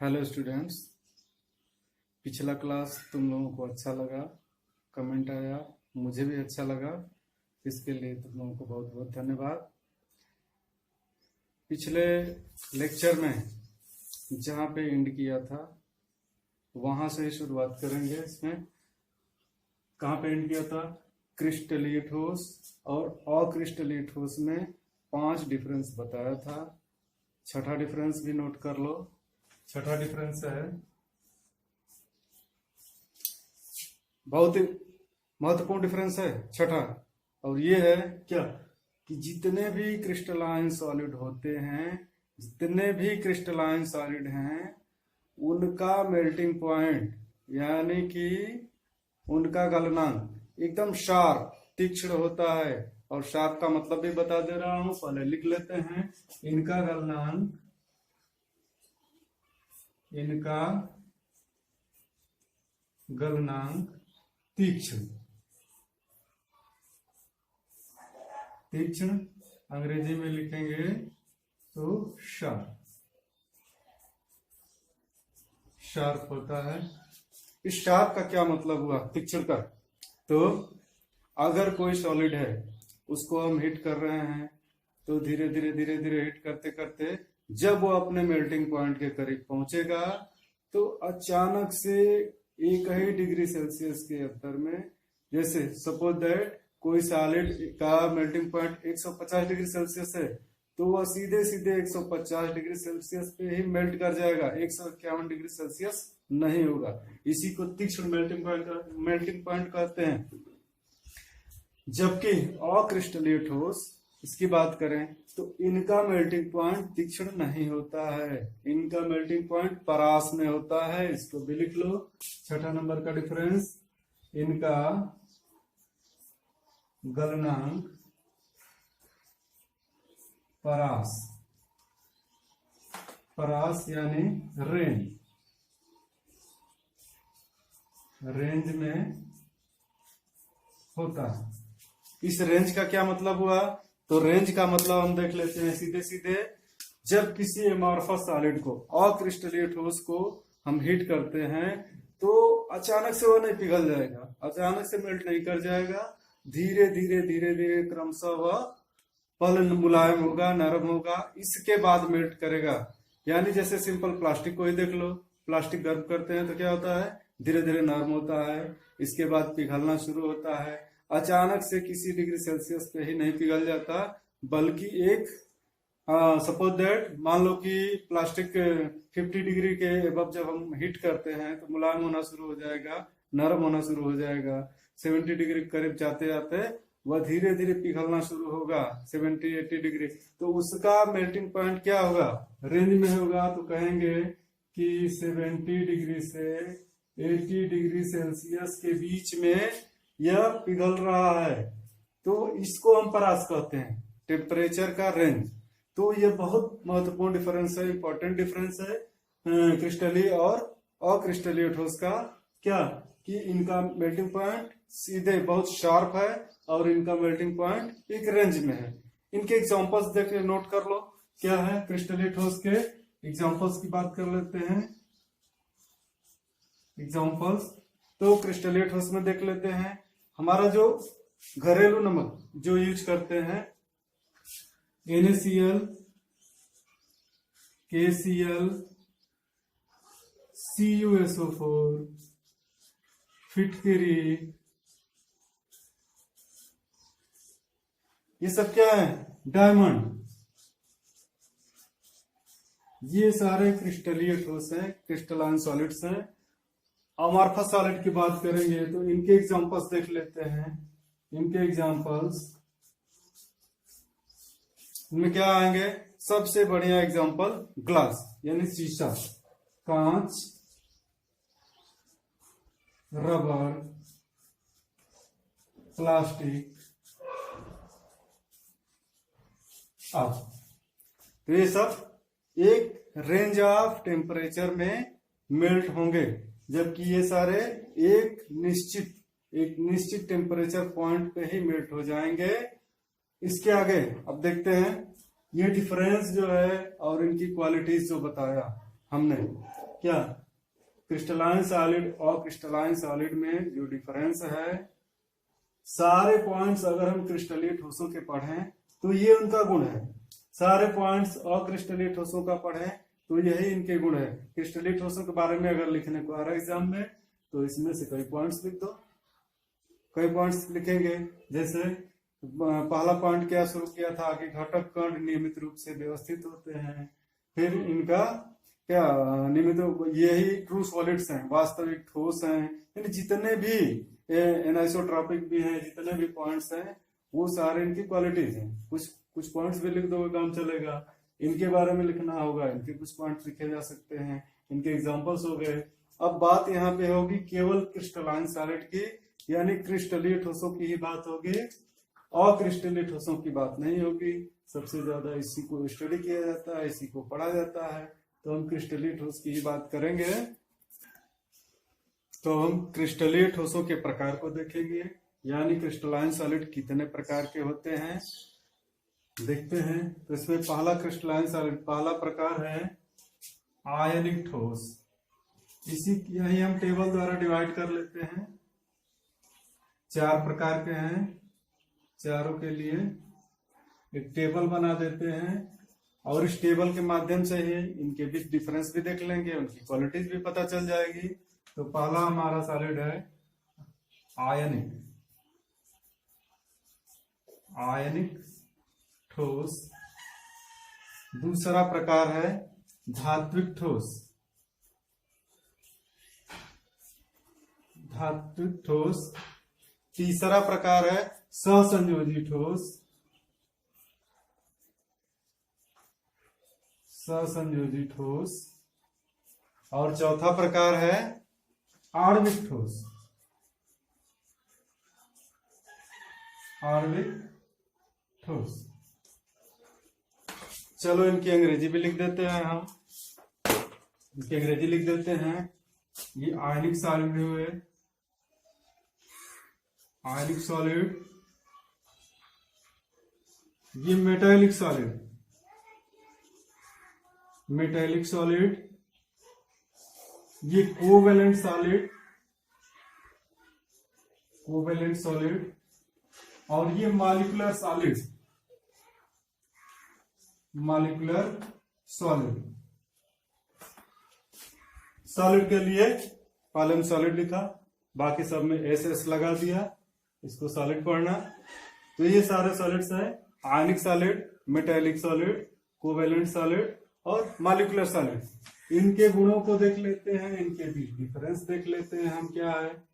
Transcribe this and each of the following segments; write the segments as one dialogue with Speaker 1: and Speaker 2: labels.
Speaker 1: Hello students. पिछला class तुम लोगों को अच्छा लगा, कमेंट आया, मुझे भी अच्छा लगा। इसके लिए तुम लोगों को बहुत बहुत धन्यवाद। पिछले लेक्चर में जहाँ पे एंड किया था वहां से ही शुरुआत करेंगे। इसमें कहाँ पे एंड किया था? क्रिस्टलीय ठोस और अक्रिस्टलीय ठोस में 5 डिफरेंस बताया था। छठा डिफरेंस भी नोट कर लो। छठा डिफरेंस है, बहुत ही महत्वपूर्ण डिफरेंस है छठा, और ये है क्या कि जितने भी क्रिस्टलाइन सॉलिड होते हैं, जितने भी क्रिस्टलाइन सॉलिड हैं, उनका मेल्टिंग पॉइंट यानी कि उनका गलनांक एकदम शार्प तीक्ष्ण होता है। और शार्प का मतलब भी बता दे रहा हूं, पहले लिख लेते हैं। इनका गलनांक तीक्ष्ण अंग्रेजी में लिखेंगे तो शार्प होता है। इस शार्प का क्या मतलब हुआ तीक्ष्ण का? तो अगर कोई सॉलिड है, उसको हम हीट कर रहे हैं, तो धीरे धीरे हिट करते करते जब वो अपने मेल्टिंग पॉइंट के करीब पहुंचेगा तो अचानक से 1 ही डिग्री सेल्सियस के अंतर में, जैसे सपोज दैट कोई सॉलिड का मेल्टिंग पॉइंट 150 डिग्री सेल्सियस है, तो वह सीधे 150 डिग्री सेल्सियस पे ही मेल्ट कर जाएगा, 151 डिग्री सेल्सियस नहीं होगा। इसी को तीक्ष्ण मेल्टिंग पॉइंट कहते हैं। जबकि अक्रिस्टलीय ठोस, इसकी बात करें तो इनका मेल्टिंग पॉइंट तीक्ष्ण नहीं होता है, इनका मेल्टिंग पॉइंट परास में होता है। इसको भी लिख लो। छठा नंबर का डिफरेंस, इनका गलनांक परास यानी रेंज में होता है। इस रेंज का क्या मतलब हुआ? तो रेंज का मतलब हम देख लेते हैं सीधे सीधे। जब किसी एमॉर्फस सॉलिड को, अक्रिस्टलीय ठोस को हम हीट करते हैं, तो अचानक से वो नहीं पिघल जाएगा, अचानक से मेल्ट नहीं कर जाएगा। धीरे धीरे क्रमशः वह पहले मुलायम होगा, नरम होगा, इसके बाद मेल्ट करेगा। यानी जैसे सिंपल प्लास्टिक को ही देख लो। प्लास्टिक गर्म करते हैं तो क्या होता है? धीरे धीरे नरम होता है, इसके बाद पिघलना शुरू होता है। अचानक से किसी डिग्री सेल्सियस पे ही नहीं पिघल जाता, बल्कि एक सपोज दैट मान लो कि प्लास्टिक 50 डिग्री के एबव जब हम हीट करते हैं तो मुलायम होना शुरू हो जाएगा, नरम होना शुरू हो जाएगा। 70 डिग्री करीब जाते जाते वह धीरे धीरे पिघलना शुरू होगा, 70-80 डिग्री। तो उसका मेल्टिंग पॉइंट क्या होगा? रेंज में होगा। तो कहेंगे कि 70 डिग्री से 80 डिग्री सेल्सियस के बीच में यह पिघल रहा है, तो इसको हम परास कहते हैं, टेम्परेचर का रेंज। तो ये बहुत महत्वपूर्ण डिफरेंस है, इंपॉर्टेंट डिफरेंस है क्रिस्टलीय और अक्रिस्टलीय ठोस का। क्या कि इनका मेल्टिंग पॉइंट सीधे बहुत शार्प है और इनका मेल्टिंग पॉइंट एक रेंज में है। इनके एग्जांपल्स देख नोट कर लो, क्या है क्रिस्टलीय ठोस के एग्जांपल्स की बात कर लेते हैं। एग्जांपल्स तो क्रिस्टलीय ठोस में देख लेते हैं। हमारा जो घरेलू नमक जो यूज करते हैं, NaCl, KCl, CuSO4, फिटकरी, ये सब क्या है? डायमंड। ये सारे क्रिस्टलीय ठोस हैं, क्रिस्टलाइन सॉलिड्स हैं। अमॉर्फस सॉलिड की बात करेंगे तो इनके एग्जांपल्स देख लेते हैं। इनके एग्जांपल्स इनमें क्या आएंगे? सबसे बढ़िया एग्जांपल ग्लास यानी शीशा, कांच, रबर, प्लास्टिक। तो ये सब एक रेंज ऑफ टेम्परेचर में मेल्ट होंगे, जबकि ये सारे एक निश्चित टेम्परेचर पॉइंट पे ही मेल्ट हो जाएंगे। इसके आगे अब देखते हैं ये डिफरेंस जो है और इनकी क्वालिटीज जो बताया हमने, क्या क्रिस्टलाइन सॉलिड और क्रिस्टलाइन सॉलिड में जो डिफरेंस है, सारे पॉइंट्स अगर हम क्रिस्टलीय ठोसों के पढ़ें तो ये उनका गुण है, सारे पॉइंट्स अक्रिस्टलीय ठोसों का पढ़ें तो यही इनके गुण है। क्रिस्टलीय ठोसों के बारे में अगर लिखने को आ रहा है एग्जाम में तो इसमें से कई पॉइंट्स लिख दो, कई पॉइंट्स लिखेंगे। जैसे पहला पॉइंट क्या शुरू किया था कि घटक कण नियमित रूप से व्यवस्थित होते हैं, फिर इनका क्या नियमित, यही ट्रू सॉलिड्स हैं, वास्तविक ठोस हैं, यानी जितने भी एनाइसोट्रॉपिक भी हैं, जितने भी पॉइंट्स हैं वो सारे इनकी क्वालिटीज हैं। कुछ पॉइंट्स भी लिख दोगे काम चलेगा, इनके बारे में लिखना होगा, इनके कुछ पॉइंट्स लिखे जा सकते हैं, इनके एग्जांपल्स हो गए। अब बात यहाँ पे होगी केवल क्रिस्टलाइन सॉलिड की, यानी क्रिस्टलीय ठोसों की ही बात होगी, अक्रिस्टलीय ठोसों की बात नहीं होगी। सबसे ज्यादा इसी को स्टडी किया जाता है, इसी को पढ़ा जाता है, तो हम क्रिस्टलीय ठोस की ही बात करेंगे। तो हम क्रिस्टलीय ठोसों के प्रकार को देखेंगे, यानी क्रिस्टलाइन सॉलिड कितने प्रकार के होते हैं देखते हैं। तो इसमें पहला क्रिस्टलाइन सॉलिड, पहला प्रकार है आयनिक ठोस। इसी यही हम टेबल द्वारा डिवाइड कर लेते हैं। 4 प्रकार के हैं, चारों के लिए एक टेबल बना देते हैं और इस टेबल के माध्यम से ही इनके बीच डिफरेंस भी देख लेंगे, उनकी क्वालिटीज भी पता चल जाएगी। तो पहला हमारा सॉलिड है आयनिक ठोस। दूसरा प्रकार है धात्विक ठोस। तीसरा प्रकार है सहसंयोजी ठोस। और चौथा प्रकार है आणविक ठोस। चलो इनकी अंग्रेजी भी लिख देते हैं हम, इनकी अंग्रेजी लिख देते हैं। ये आयनिक सॉलिड हुए, आयनिक सॉलिड, ये मेटालिक सॉलिड, ये कोवेलेंट सॉलिड, और ये मॉलिक्यूलर सॉलिड के लिए पहले हम सॉलिड लिखा, बाकी सब में एस लगा दिया, इसको सॉलिड पढ़ना। तो ये सारे सॉलिड्स हैं, आयनिक solid, metallic solid, covalent solid और मॉलिक्यूलर सॉलिड। इनके गुणों को देख लेते हैं, इनके बीच डिफरेंस देख लेते हैं हम क्या है।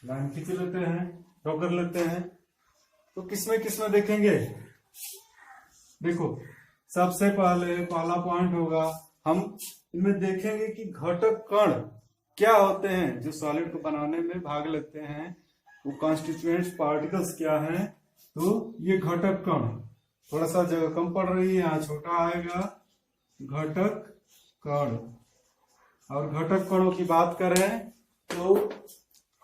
Speaker 1: लाइन खींच लेते हैं, ड्रॉ कर लेते हैं। तो किसमें देखेंगे, देखो सबसे पहला पॉइंट होगा, हम इनमें देखेंगे कि घटक कण क्या होते हैं जो सॉलिड को बनाने में भाग लेते हैं, वो कॉन्स्टिट्यूएंट पार्टिकल्स क्या हैं। तो ये घटक कण, थोड़ा सा जगह कम पड़ रही है, यहाँ छोटा आएगा, घटक कण। और घटक कणों की बात करें तो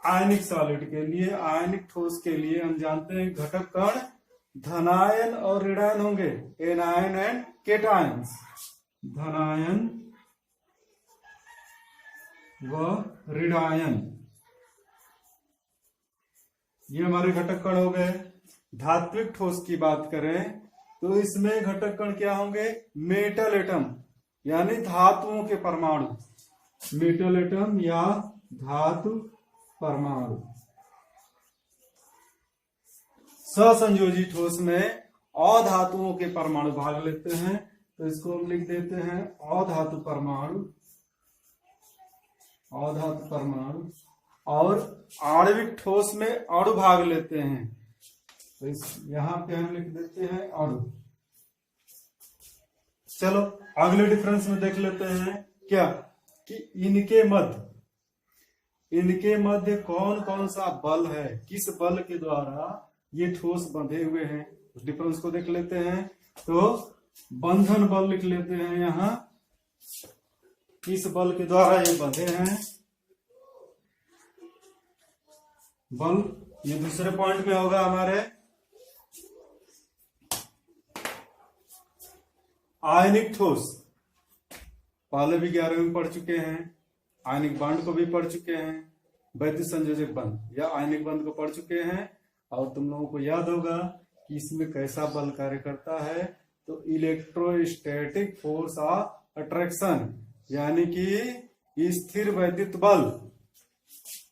Speaker 1: आयनिक सॉलिड के लिए, आयनिक ठोस के लिए हम जानते हैं घटक कण धनायन और ऋणायन होंगे, एनायन एंड केटायंस, धनायन व ऋणायन, ये हमारे घटक कण हो गए। धात्विक ठोस की बात करें तो इसमें घटक कण क्या होंगे, मेटल एटम यानी धातुओं के परमाणु, मेटल एटम या धातु परमाणु। सहसंयोजी ठोस में अधातुओं के परमाणु भाग लेते हैं, तो इसको हम लिख देते हैं अधातु परमाणु। और आणविक ठोस में अणु भाग लेते हैं, तो यहां पे हम लिख देते हैं अणु। चलो अगले डिफरेंस में देख लेते हैं क्या कि इनके मध्य कौन कौन सा बल है, किस बल के द्वारा ये ठोस बंधे हुए हैं, उस डिफरेंस को देख लेते हैं। तो बंधन बल लिख लेते हैं यहां, किस बल के द्वारा ये बंधे हैं बल, ये दूसरे पॉइंट में होगा हमारे। आयनिक ठोस, पहले भी 11वीं में पढ़ चुके हैं। आयनिक बांड को भी पढ़ चुके हैं, वैद्युत संयोजक बंध या आयनिक बंध को पढ़ चुके हैं। और तुम लोगों को याद होगा कि इसमें कैसा बल कार्य करता है, तो इलेक्ट्रोस्टैटिक फोर्स ऑफ अट्रैक्शन, यानी कि स्थिर वैद्युत बल।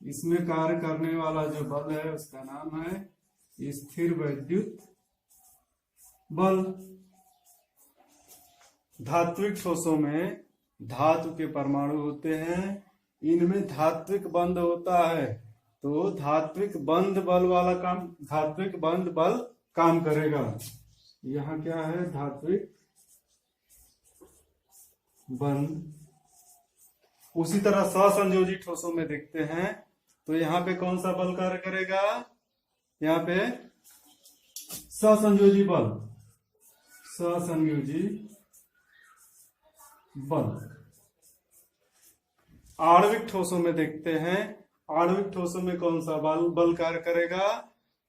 Speaker 1: इसमें कार्य करने वाला जो बल है उसका नाम है स्थिर वैद्युत बल। धात्विक ठोसों में धातु के परमाणु होते हैं, इनमें धात्विक बंध होता है, तो धात्विक बंध बल वाला काम, धात्विक बंध बल काम करेगा। यहाँ क्या है, धात्विक बंध। उसी तरह सहसंयोजी ठोसों में देखते हैं, तो यहाँ पे कौन सा बल कार्य करेगा, यहाँ पे सहसंयोजी बल, सहसंयोजी बल। आणविक ठोसों में देखते हैं, आणविक ठोसों में कौन सा बल कार्य करेगा,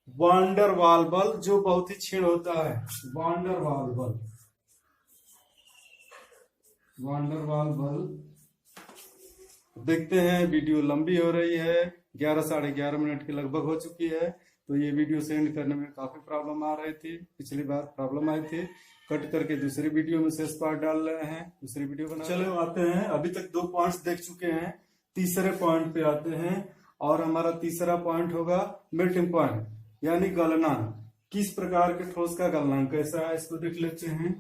Speaker 1: वान डर वाल बल, जो बहुत ही क्षीण होता है, वान डर वाल बल, वान डर वाल बल। देखते हैं, वीडियो लंबी हो रही है, 11 साढ़े 11 मिनट के लगभग हो चुकी है, तो ये वीडियो सेंड करने में काफी प्रॉब्लम आ रही थी, पिछली बार प्रॉब्लम आई थी, कट करके दूसरी वीडियो में शेष पार्ट डाल रहे हैं, दूसरी वीडियो बना। चलो आते हैं, अभी तक 2 पॉइंट्स देख चुके हैं, तीसरे पॉइंट पे आते हैं, और हमारा तीसरा पॉइंट होगा मेल्टिंग पॉइंट, यानी गलनांक। किस प्रकार के ठोस का गलनांक कैसा है, इसको देख लेते हैं।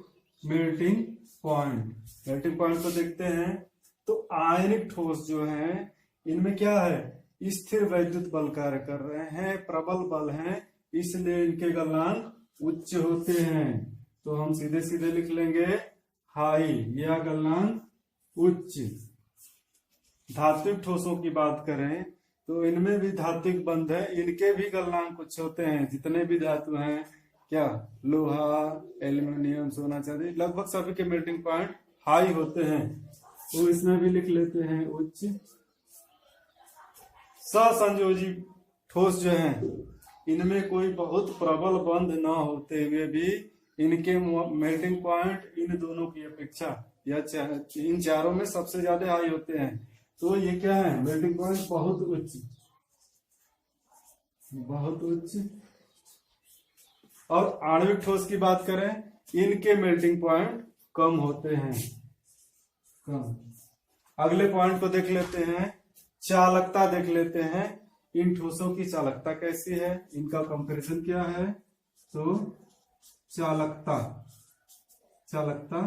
Speaker 1: मेल्टिंग पॉइंट, मेल्टिंग पॉइंट को देखते हैं, तो आयनिक ठोस जो है इनमें क्या है, स्थिर वैद्युत बल कार्य कर रहे हैं, प्रबल बल हैं, इसलिए इनके गलनांक उच्च होते हैं। तो हम सीधे सीधे लिख लेंगे हाई या गलनांक उच्च। धात्विक ठोसों की बात करें तो इनमें भी धात्विक बंध है, इनके भी गलनांक उच्च होते हैं। जितने भी धातु हैं, क्या लोहा, एल्यूमिनियम, सोना, चांदी, लगभग सभी के मेल्टिंग पॉइंट हाई होते हैं, तो इसमें भी लिख लेते हैं उच्च। सहसंयोजी ठोस जो है इनमें कोई बहुत प्रबल बंध न होते हुए भी इनके मेल्टिंग पॉइंट इन दोनों की अपेक्षा या इन चारों में सबसे ज्यादा हाई होते हैं। तो ये क्या है, मेल्टिंग पॉइंट बहुत उच्च, बहुत उच्च। और आणविक ठोस की बात करें, इनके मेल्टिंग पॉइंट कम होते हैं, कम। अगले पॉइंट को देख लेते हैं, चालकता देख लेते हैं। इन ठोसों की चालकता कैसी है, इनका कंपैरिजन क्या है, तो चालकता, चालकता।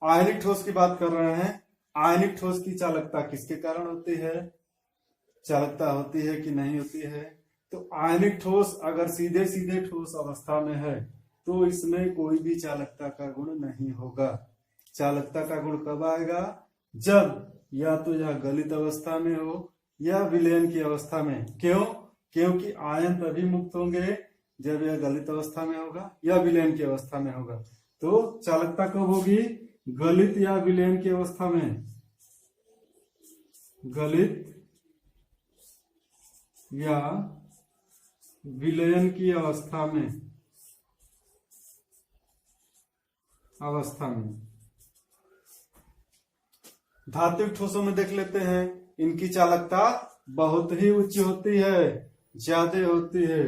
Speaker 1: आयनिक ठोस की बात कर रहे हैं, आयनिक ठोस की चालकता किसके कारण होती है, चालकता होती है कि नहीं होती है। तो आयनिक ठोस अगर सीधे सीधे ठोस अवस्था में है तो इसमें कोई भी चालकता का गुण नहीं होगा। चालकता का गुण कब आएगा, जब या तो यह गलित अवस्था में हो या विलयन की अवस्था में। क्यों, क्योंकि आयन तभी मुक्त होंगे जब यह गलित अवस्था में होगा या विलयन की अवस्था में होगा। तो चालकता कब होगी, गलित या विलयन की अवस्था में, गलित या विलयन की अवस्था में, धात्विक ठोसों में देख लेते हैं, इनकी चालकता बहुत ही उच्च होती है, ज्यादा होती है,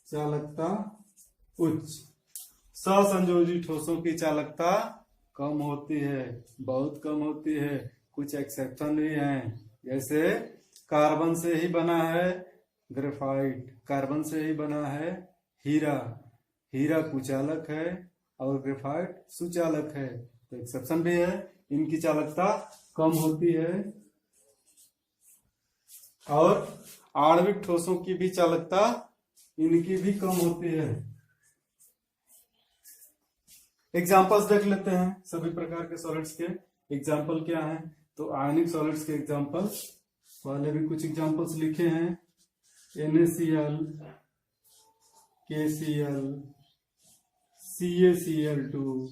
Speaker 1: चालकता उच्च। सहसंयोजी ठोसों की चालकता कम होती है, बहुत कम होती है। कुछ एक्सेप्शन भी हैं, जैसे कार्बन से ही बना है ग्रेफाइट, कार्बन से ही बना है हीरा, हीरा कुचालक है और ग्रेफाइट सुचालक है, तो एक्सेप्शन भी है, इनकी चालकता कम होती है। और आणविक ठोसों की भी चालकता इनकी भी कम होती है। एग्जाम्पल्स देख लेते हैं सभी प्रकार के सॉलिड्स के। एग्जाम्पल क्या है, तो आयनिक सॉलिड्स के एग्जाम्पल्स, पहले भी कुछ एग्जाम्पल्स लिखे हैं, NaCl, KCl, CaCl2,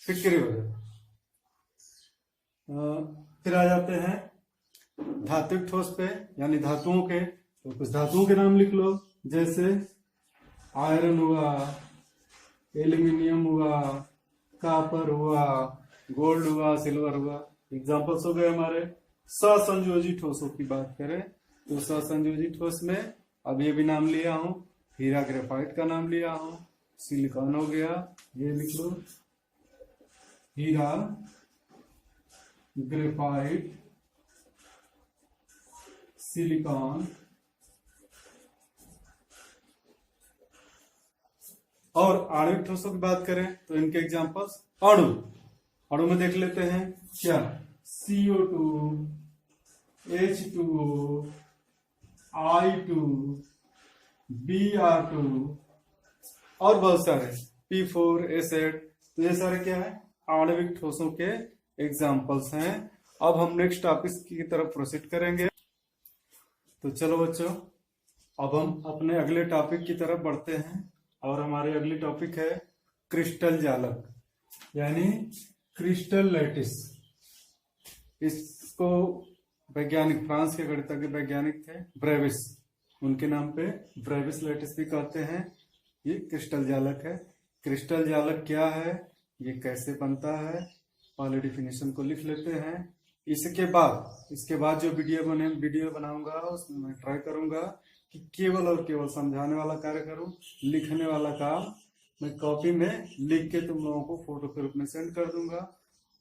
Speaker 1: फिक्री वगैरह। फिर आ जाते हैं धात्विक ठोस पे, यानी धातुओं के, तो कुछ धातुओं के नाम लिख लो, जैसे आयरन हुआ, एल्यूमिनियम हुआ, कॉपर हुआ, गोल्ड हुआ, सिल्वर हुआ, एग्जाम्पल्स हो गए हमारे। ससंयोजी ठोसों की बात करें तो ससंयोजी ठोस में अब ये भी नाम लिया हूं, हीरा ग्रेफाइट का नाम लिया हूं, सिलिकॉन हो गया, ये लिख लो, हीरा ग्रेफाइट, सिलिकॉन। और आणविक ठोसों की बात करें तो इनके एग्जांपल्स, अणु, अणु में देख लेते हैं क्या, CO2, H2O, I2, Br2 और बहुत सारे, P4, S8। तो ये सारे क्या है, आणविक ठोसों के एग्जाम्पल्स हैं। अब हम नेक्स्ट टॉपिक की तरफ प्रोसीड करेंगे। तो चलो बच्चों, अब हम अपने अगले टॉपिक की तरफ बढ़ते हैं और हमारी अगली टॉपिक है क्रिस्टल जालक, यानी क्रिस्टल लैटिस। इसको वैज्ञानिक, फ्रांस के गणितज्ञ वैज्ञानिक थे ब्रेविस, उनके नाम पे ब्रेविस लैटिस भी कहते हैं। ये क्रिस्टल जालक है। क्रिस्टल जालक क्या है, ये कैसे बनता है, पहले डिफिनेशन को लिख लेते हैं। इसके बाद जो वीडियो बनाऊंगा उसमें मैं ट्राई करूंगा कि केवल और केवल समझाने वाला कार्य करूं, लिखने वाला काम मैं कॉपी में लिख के तुम लोगों को फोटो के रूप में सेंड कर दूंगा,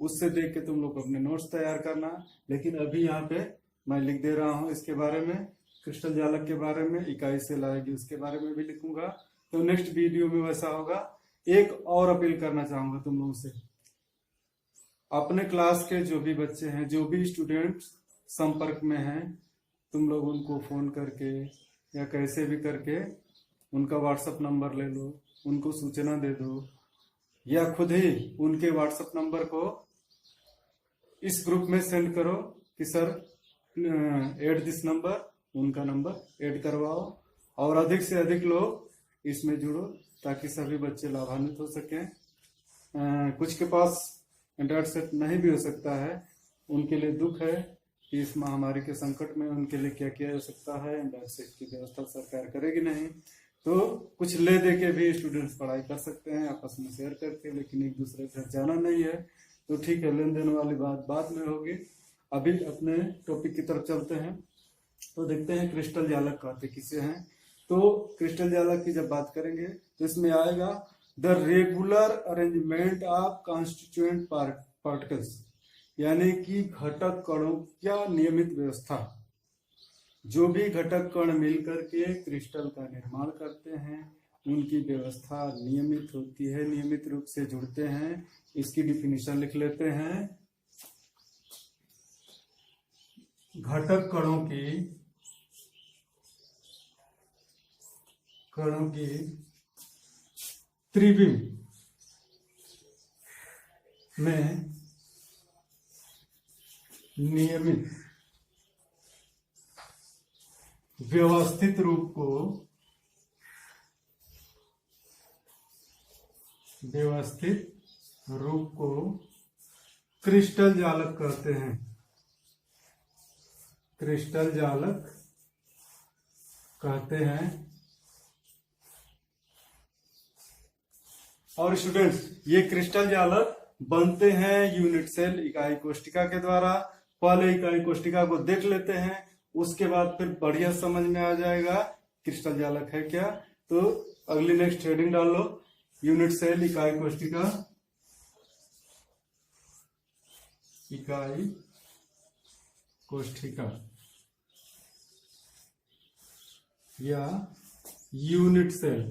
Speaker 1: उससे देख के तुम लोग अपने नोट्स तैयार करना। लेकिन अभी यहाँ पे मैं लिख दे रहा हूँ इसके बारे में, क्रिस्टल जालक के बारे में, इकाई सेल आएगी उसके बारे में भी लिखूंगा। तो नेक्स्ट वीडियो में वैसा होगा। एक और अपील करना चाहूंगा तुम लोगों से, अपने क्लास के जो भी बच्चे हैं, जो भी स्टूडेंट संपर्क में हैं, तुम लोग उनको फोन करके या कैसे भी करके उनका व्हाट्सएप नंबर ले लो, उनको सूचना दे दो, या खुद ही उनके व्हाट्सएप नंबर को इस ग्रुप में सेंड करो कि सर ऐड दिस नंबर, उनका नंबर ऐड करवाओ और अधिक से अधिक लोग इसमें जुड़ो ताकि सभी बच्चे लाभान्वित हो सकें। कुछ के पास इंटरनेट सेट नहीं भी हो सकता है, उनके लिए दुख है कि इस महामारी के संकट में उनके लिए क्या किया जा सकता है। इंटरनेट सेट की व्यवस्था सरकार करेगी नहीं, तो कुछ ले दे के भी स्टूडेंट्स पढ़ाई कर सकते हैं आपस में शेयर करके, लेकिन एक दूसरे के घर जाना नहीं है। तो ठीक है, लेन देन वाली बात बाद में होगी। अभी अपने टॉपिक की तरफ चलते हैं। तो देखते हैं क्रिस्टल जालक कहते किसे हैं। तो क्रिस्टल जालक की जब बात करेंगे तो इसमें आएगा the regular arrangement of constituent particles, यानी कि घटक कणों का नियमित व्यवस्था। जो भी घटक कण मिलकर के क्रिस्टल का निर्माण करते हैं उनकी व्यवस्था नियमित होती है, नियमित रूप से जुड़ते हैं। इसकी डिफिनीशन लिख लेते हैं। घटक कणों की त्रिविम में नियमित व्यवस्थित रूप को क्रिस्टल जालक कहते हैं। क्रिस्टल जालक कहते हैं। और स्टूडेंट्स, ये क्रिस्टल जालक बनते हैं यूनिट सेल इकाई कोशिका के द्वारा। पहले इकाई कोशिका को देख लेते हैं, उसके बाद फिर बढ़िया समझ में आ जाएगा क्रिस्टल जालक है क्या। तो अगली नेक्स्ट हेडिंग डाल लो, यूनिट सेल इकाई कोशिका, इकाई कोशिका या यूनिट सेल।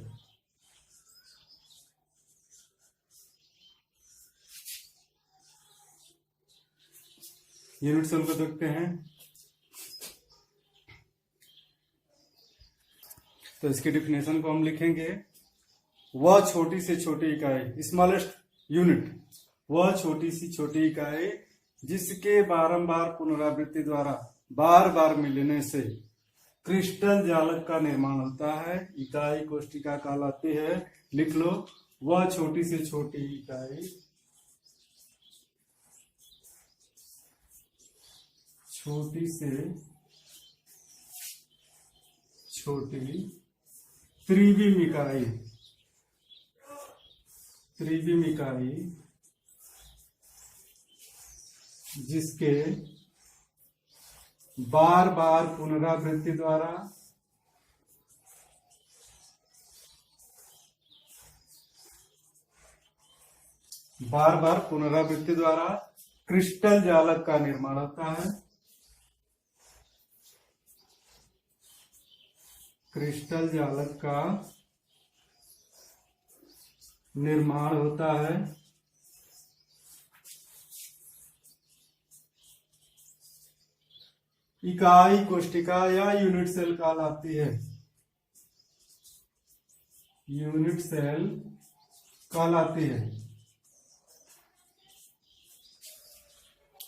Speaker 1: यूनिट सेल को देखते हैं। तो इसकी डिफिनेशन को हम लिखेंगे, वह छोटी से छोटी इकाई, स्मॉलेस्ट यूनिट, वह छोटी सी छोटी इकाई जिसके बारंबार पुनरावृत्ति द्वारा बार बार मिलने से क्रिस्टल जालक का निर्माण होता है, इकाई कोशिका कहलाती है। लिख लो, वह छोटी से छोटी इकाई, छोटी से छोटी त्रिविम इकाई जिसके बार बार पुनरावृत्ति द्वारा क्रिस्टल जालक का निर्माण होता है। क्रिस्टल जालक का निर्माण होता है। इकाई कोशिका या यूनिट सेल कहलाती है। यूनिट सेल कहलाती है।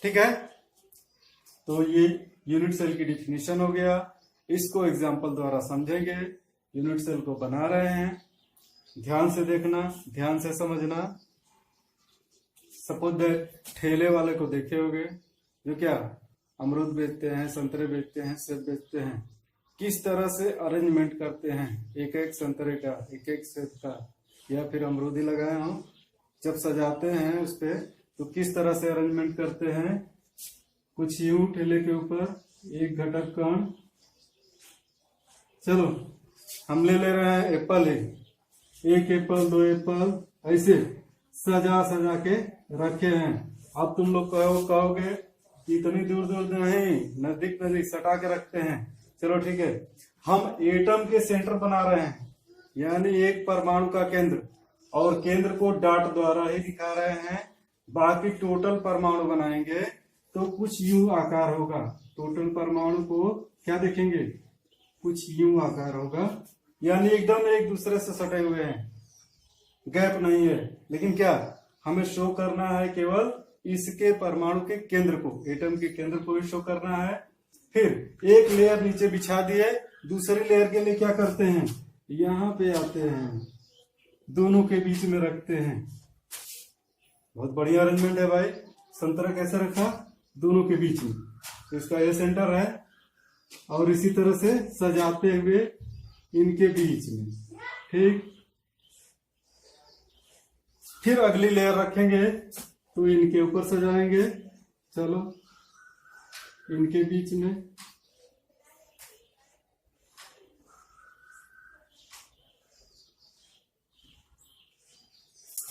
Speaker 1: ठीक है, तो ये यूनिट सेल की डिफिनीशन हो गया। इसको एग्जांपल द्वारा समझेंगे। यूनिट सेल को बना रहे हैं, ध्यान से देखना, ध्यान से समझना। सपोज ठेले वाले को देखे होगे जो क्या अमरूद बेचते हैं, संतरे बेचते हैं, सेब बेचते हैं। किस तरह से अरेंजमेंट करते हैं, एक एक संतरे का, एक एक सेब का, या फिर अमरूद ही लगाए हो, जब सजाते हैं उस पे तो किस तरह से अरेंजमेंट करते हैं। कुछ यूं ठेले के ऊपर एक घटक कण, चलो हम ले रहे हैं एप्पल है, एक एप्पल, दो एप्पल, ऐसे सजा सजा के रखे हैं। अब तुम लोग कहोगे इतनी दूर दूर नहीं, नजदीक नजदीक सटा के रखते हैं। चलो ठीक है, हम एटम के सेंटर बना रहे हैं, यानी एक परमाणु का केंद्र, और केंद्र को डॉट द्वारा ही दिखा रहे हैं। बाकी टोटल परमाणु बनाएंगे तो कुछ यूं आकार होगा। टोटल परमाणु को क्या देखेंगे, कुछ यूं आकार होगा, यानी एकदम एक दूसरे से सटे हुए हैं, गैप नहीं है। लेकिन क्या हमें शो करना है, केवल इसके परमाणु के केंद्र को, एटम के केंद्र को ही शो करना है। फिर एक लेयर नीचे बिछा दिए, दूसरी लेयर के लिए क्या करते हैं, यहाँ पे आते हैं, दोनों के बीच में रखते हैं। बहुत बढ़िया अरेंजमेंट है भाई। संतरा कैसे रखा, दोनों के बीच में, तो इसका ये सेंटर है, और इसी तरह से सजाते हुए इनके बीच में। ठीक, फिर अगली लेयर रखेंगे तो इनके ऊपर सजाएंगे। चलो इनके बीच में,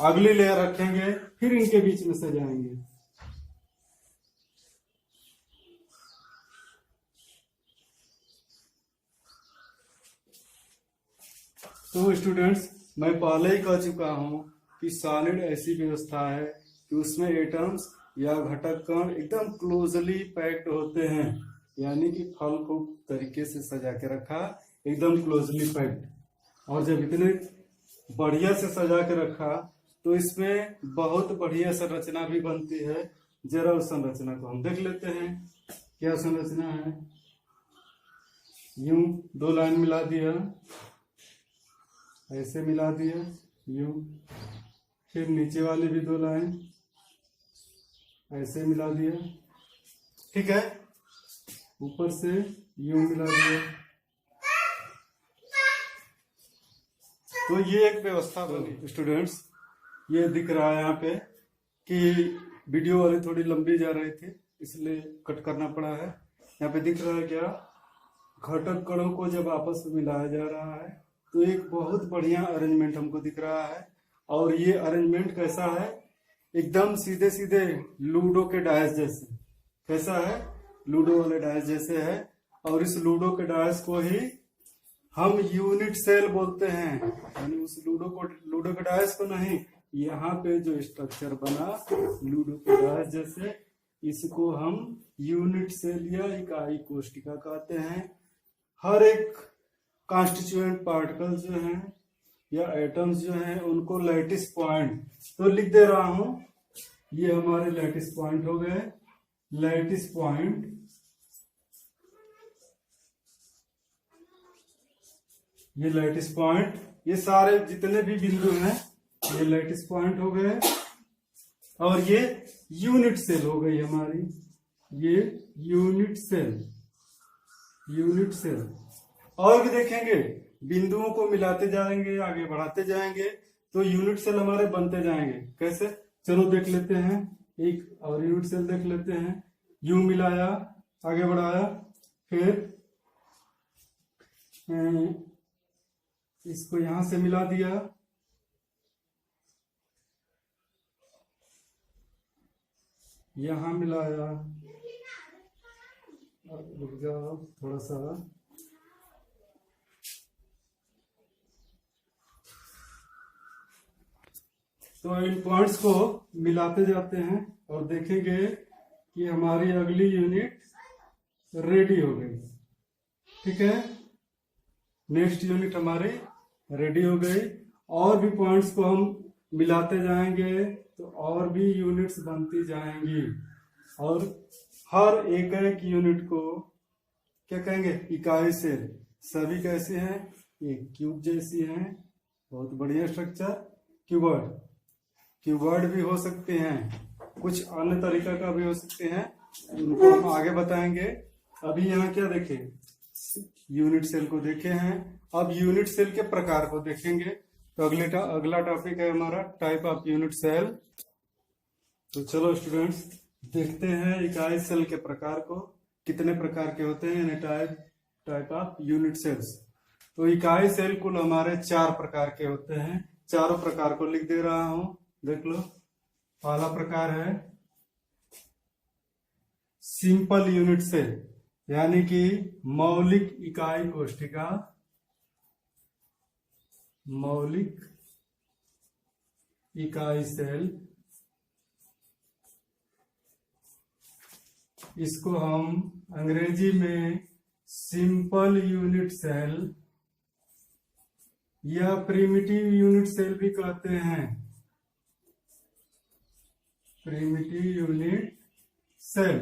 Speaker 1: अगली लेयर रखेंगे, फिर इनके बीच में सजाएंगे। तो स्टूडेंट्स, मैं पहले ही कह चुका हूं कि सॉलिड ऐसी व्यवस्था है कि उसमें एटम्स या घटक कण एकदम क्लोजली पैक्ड होते हैं, यानी कि फल को तरीके से सजा के रखा, एकदम क्लोजली पैक्ड। और जब इतने बढ़िया से सजा के रखा तो इसमें बहुत बढ़िया संरचना भी बनती है। जरा उस संरचना को हम देख लेते हैं। क्या संरचना है, यूं दो लाइन मिला दिया, ऐसे मिला दिया यूं, फिर नीचे वाली भी दो लाइन ऐसे मिला दिया। ठीक है, ऊपर से यूं मिला दिया। तो ये एक व्यवस्था बनी। स्टूडेंट्स, ये दिख रहा है यहाँ पे कि वीडियो वाली थोड़ी लंबी जा रही थी, इसलिए कट करना पड़ा है। यहाँ पे दिख रहा है क्या, घटक कणों को जब आपस में मिलाया जा रहा है तो एक बहुत बढ़िया अरेंजमेंट हमको दिख रहा है। और ये अरेंजमेंट कैसा है, एकदम सीधे सीधे लूडो के डायस जैसे। कैसा है, लूडो वाले डायस जैसे है। और इस लूडो के डायस को ही हम यूनिट सेल बोलते हैं, यानी उस लूडो के डायस को नहीं, यहाँ पे जो स्ट्रक्चर बना लूडो के डायस जैसे, इसको हम यूनिट सेल या इकाई कोशिका कहते हैं। हर एक कॉन्स्टिट्यूएंट पार्टिकल जो हैं या एटम्स जो हैं उनको लैटिस पॉइंट, तो लिख दे रहा हूं, ये हमारे लैटिस पॉइंट हो गए। लैटिस पॉइंट, ये लैटिस पॉइंट, ये सारे जितने भी बिंदु हैं ये लैटिस पॉइंट हो गए। और ये यूनिट सेल हो गई हमारी, ये यूनिट सेल। यूनिट सेल और भी देखेंगे, बिंदुओं को मिलाते जाएंगे, आगे बढ़ाते जाएंगे तो यूनिट सेल हमारे बनते जाएंगे। कैसे, चलो देख लेते हैं। एक और यूनिट सेल देख लेते हैं। यूं मिलाया, आगे बढ़ाया, फिर इसको यहां से मिला दिया, यहां मिलाया, रुक जाओ थोड़ा सा, तो इन पॉइंट्स को मिलाते जाते हैं और देखेंगे कि हमारी अगली यूनिट रेडी हो गई। ठीक है, नेक्स्ट यूनिट हमारी रेडी हो गई। और भी पॉइंट्स को हम मिलाते जाएंगे तो और भी यूनिट्स बनती जाएंगी, और हर एक एक यूनिट को क्या कहेंगे, इकाई सेल। सभी कैसे हैं, ये क्यूब जैसी हैं, बहुत बढ़िया स्ट्रक्चर। क्यूबॉइड, क्यूबॉइड भी हो सकते हैं, कुछ अन्य तरीका का भी हो सकते हैं, उनको हम आगे बताएंगे। अभी यहाँ क्या देखें, यूनिट सेल को देखे हैं, अब यूनिट सेल के प्रकार को देखेंगे। तो अगला टॉपिक है हमारा टाइप ऑफ यूनिट सेल। तो चलो स्टूडेंट्स देखते हैं इकाई सेल के प्रकार को, कितने प्रकार के होते हैं, टाइप ऑफ यूनिट सेल्स। तो इकाई सेल कुल हमारे 4 प्रकार के होते हैं। चारों प्रकार को लिख दे रहा हूं, देख लो। पहला प्रकार है सिंपल यूनिट सेल, यानी कि मौलिक इकाई कोष्ठिका। मौलिक इकाई सेल, इसको हम अंग्रेजी में सिंपल यूनिट सेल या प्रिमिटिव यूनिट सेल भी कहते हैं। Primitive unit cell.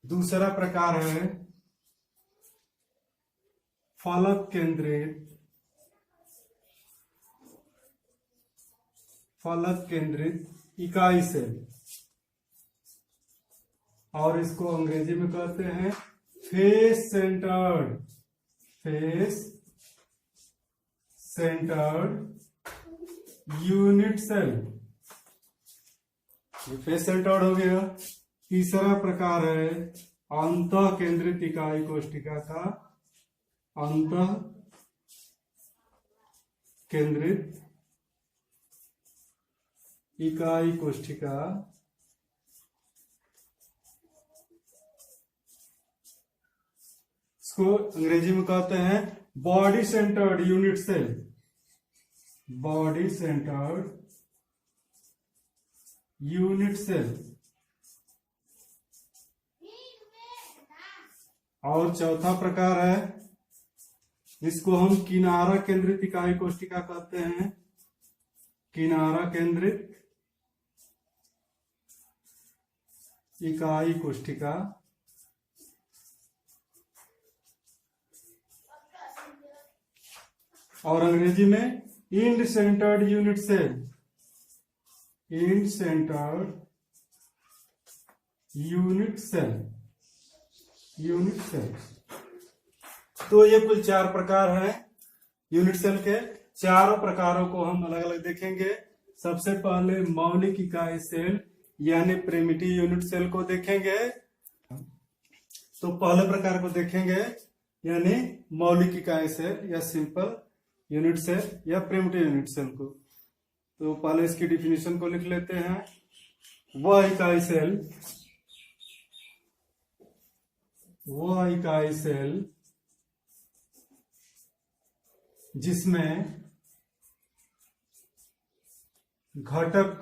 Speaker 1: दूसरा प्रकार है फलक केंद्रित इकाई सेल, और इसको अंग्रेजी में कहते हैं फेस सेंटर्ड यूनिट सेल। ये फेस सेंटर्ड हो गया। तीसरा प्रकार है अंतः केंद्रित इकाई कोष्ठिका का, अंतः केंद्रित इकाई कोष्ठिका। इसको अंग्रेजी में कहते हैं body centred unit cell. Body centred unit cell. और चौथा प्रकार है, इसको हम किनारा केंद्रित इकाई कोष्ठिका कहते हैं। किनारा केंद्रित इकाई कोष्ठिका। और अंग्रेजी में end centred unit cell. End centred unit cell. तो ये कुल 4 प्रकार हैं यूनिट सेल के। चारों प्रकारों को हम अलग अलग देखेंगे। सबसे पहले मौलिक इकाई सेल यानी प्रिमिटिव यूनिट सेल को देखेंगे। तो पहले प्रकार को देखेंगे यानी मौलिक इकाई सेल या सिंपल यूनिट सेल या प्रिमिटिव यूनिट सेल को। तो पहले इसकी डिफिनीशन को लिख लेते हैं। वह इकाई सेल जिसमें घटक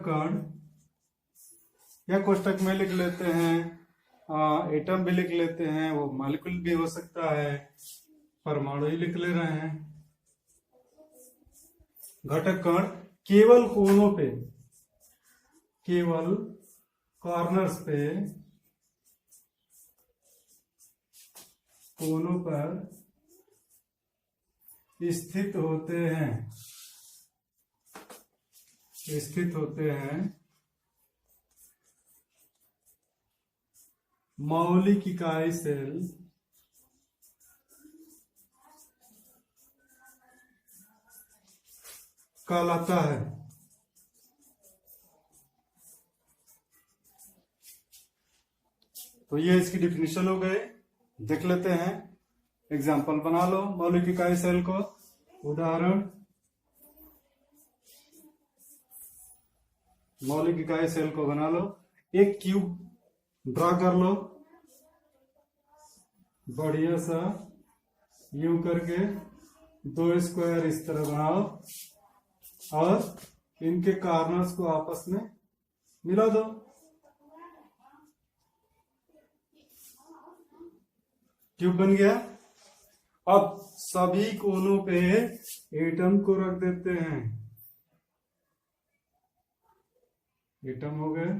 Speaker 1: कण या कोष्टक में लिख लेते हैं, एटम भी लिख लेते हैं, वो मॉलिक्यूल भी हो सकता है, परमाणु ही लिख ले रहे हैं। घटक कण केवल कोनों पे, केवल कॉर्नर्स पे, कोनों पर स्थित होते हैं। मौलिक इकाई सेल कहलाता है। तो ये इसकी डिफिनीशन हो गई। देख लेते हैं, एग्जाम्पल बना लो मौलिक इकाई सेल को। उदाहरण, मौलिक इकाई सेल को बना लो। एक क्यूब ड्रा कर लो बढ़िया सा, यूं करके 2 स्क्वायर इस तरह बनाओ और इनके कॉर्नर्स को आपस में मिला दो। क्यूब बन गया। अब सभी कोनों पे एटम को रख देते हैं। एटम हो गए।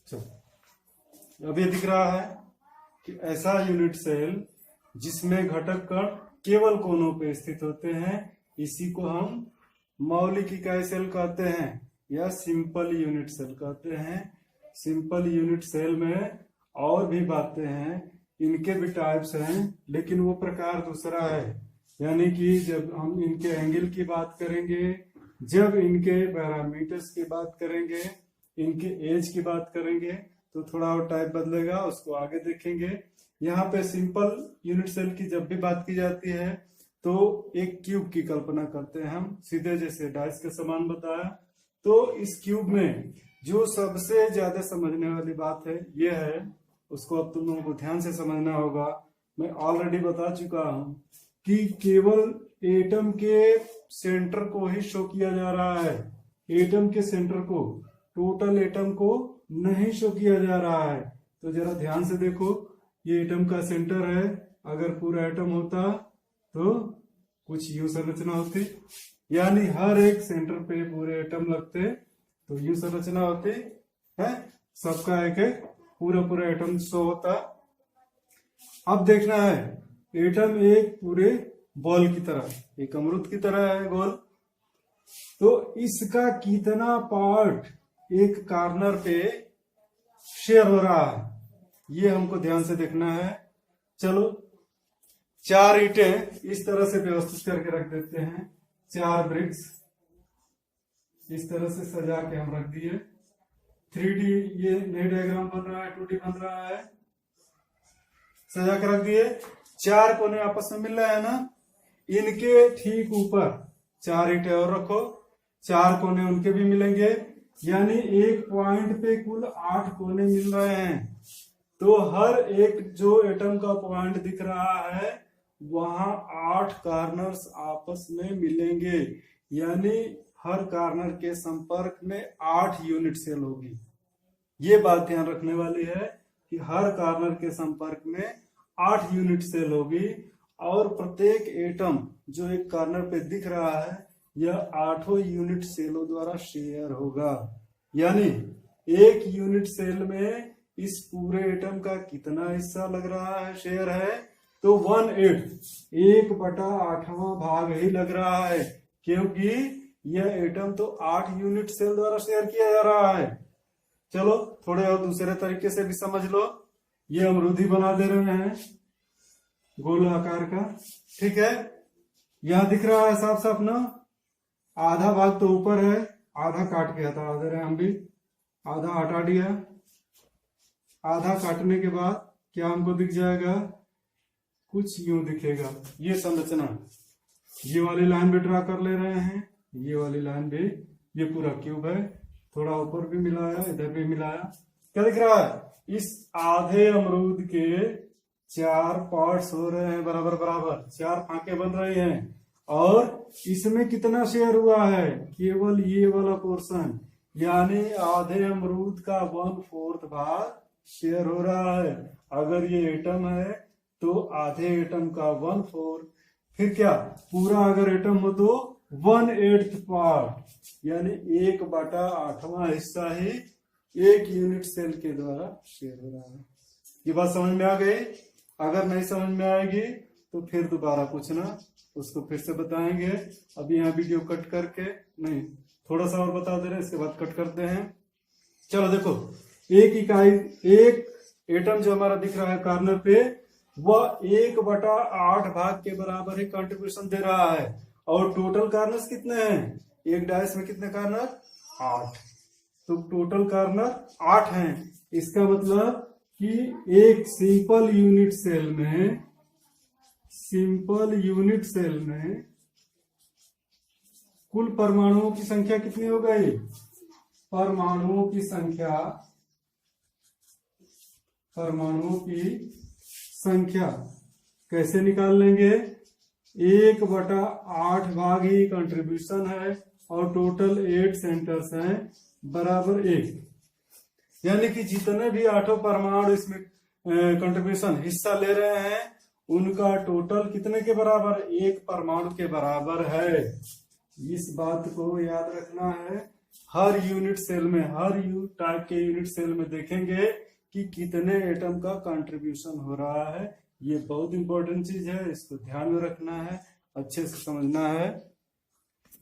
Speaker 1: चलो, अब ये दिख रहा है कि ऐसा यूनिट सेल जिसमें घटक कण केवल कोनों पे स्थित होते हैं, इसी को हम मौलिक इकाई सेल कहते हैं या सिंपल यूनिट सेल कहते हैं। सिंपल यूनिट सेल में और भी बातें हैं, इनके भी टाइप्स हैं, लेकिन वो प्रकार दूसरा है। यानी कि जब हम इनके एंगल की बात करेंगे, जब इनके पैरामीटर्स की बात करेंगे, इनके एज की बात करेंगे, तो थोड़ा और टाइप बदलेगा, उसको आगे देखेंगे। यहाँ पे सिंपल यूनिट सेल की जब भी बात की जाती है तो एक क्यूब की कल्पना करते हैं हम, सीधे जैसे डाइस के समान बताया। तो इस क्यूब में जो सबसे ज्यादा समझने वाली बात है ये है, उसको अब तुम लोगों को ध्यान से समझना होगा। मैं ऑलरेडी बता चुका हूं कि केवल एटम के सेंटर को ही शो किया जा रहा है। एटम के सेंटर को, टोटल एटम को नहीं शो किया जा रहा है। तो जरा ध्यान से देखो, ये एटम का सेंटर है। अगर पूरा एटम होता तो कुछ यूं संरचना होती, यानी हर एक सेंटर पे पूरे एटम लगते तो यूं संरचना होती है, सबका एक एक पूरा एटम शो होता। अब देखना है, एटम एक पूरे बॉल की तरह, एक अमरूद की तरह है गोल, तो इसका कितना पार्ट एक कॉर्नर पे शेयर हो रहा है, ये हमको ध्यान से देखना है। चलो, 4 ईंटें इस तरह से व्यवस्थित करके रख देते हैं। 4 ब्रिक्स इस तरह से सजा के हम रख दिए। 3D ये नई डायग्राम बन रहा है, 2D बन रहा है, सजा के रख दिए। 4 कोने आपस में मिल रहे हैं ना, इनके ठीक ऊपर 4 ईंटें और रखो, 4 कोने उनके भी मिलेंगे, यानी एक पॉइंट पे कुल 8 कोने मिल रहे हैं। तो हर एक जो एटम का पॉइंट दिख रहा है वहां 8 कॉर्नर्स आपस में मिलेंगे, यानी हर कॉर्नर के संपर्क में 8 यूनिट सेल होगी। ये बात ध्यान रखने वाली है कि हर कॉर्नर के संपर्क में 8 यूनिट सेल होगी, और प्रत्येक एटम जो एक कॉर्नर पे दिख रहा है यह 8 यूनिट सेलों द्वारा शेयर होगा। यानी एक यूनिट सेल में इस पूरे एटम का कितना हिस्सा लग रहा है, शेयर है, तो 1/8, 1/8वां भाग ही लग रहा है, क्योंकि यह एटम तो 8 यूनिट सेल द्वारा शेयर किया जा रहा है। चलो, थोड़े और दूसरे तरीके से भी समझ लो। ये अमरूदी बना दे रहे हैं गोल आकार का, ठीक है। यहां दिख रहा है साफ साफ ना, आधा भाग तो ऊपर है, आधा काट के हटा दे रहे हैं हम भी, आधा हटा दिया। आधा काटने के बाद क्या हमको दिख जाएगा, कुछ यूं दिखेगा। ये संरचना, ये वाली लाइन भी ड्रा कर ले रहे हैं, ये वाली लाइन भी, ये पूरा क्यूब है, थोड़ा ऊपर भी मिलाया, इधर भी मिलाया। क्या दिख रहा है, इस आधे अमरूद के 4 पार्ट्स हो रहे हैं, बराबर बराबर 4 फांके बन रही हैं, और इसमें कितना शेयर हुआ है, केवल ये वाला पोर्शन, यानी आधे अमरूद का 1/4 भाग शेयर हो रहा है। अगर ये एटम है तो आधे एटम का 1/4, फिर क्या, पूरा अगर एटम हो तो 1/8 पार्ट, यानी 1/8वां हिस्सा ही एक यूनिट सेल के द्वारा शेयर हो रहा है। ये बात समझ में आ गई? अगर नहीं समझ में आएगी तो फिर दोबारा पूछना, उसको फिर से बताएंगे। अभी यहाँ वीडियो कट करके, नहीं थोड़ा सा और बता दे रहे हैं, इसके बाद कट करते हैं। चलो देखो, एक इकाई, एक एटम जो हमारा दिख रहा है कॉर्नर पे, वह 1/8 भाग के बराबर ही कंट्रीब्यूशन दे रहा है। और टोटल कार्नर्स कितने हैं? एक डाइस में कितने कार्नर? 8। तो टोटल कार्नर 8 हैं। इसका मतलब कि एक सिंपल यूनिट सेल में कुल परमाणुओं की संख्या कितनी हो गई? परमाणुओं की संख्या कैसे निकाल लेंगे? 1/8 भाग ही कंट्रीब्यूशन है और टोटल 8 सेंटर्स हैं बराबर 1। यानी कि जितने भी 8 परमाणु इसमें कंट्रीब्यूशन हिस्सा ले रहे हैं उनका टोटल कितने के बराबर? 1 परमाणु के बराबर है। इस बात को याद रखना है। हर यूनिट सेल में, हर टाइप के यूनिट सेल में देखेंगे कि कितने एटम का कंट्रीब्यूशन हो रहा है। ये बहुत इंपॉर्टेंट चीज है, इसको ध्यान में रखना है, अच्छे से समझना है।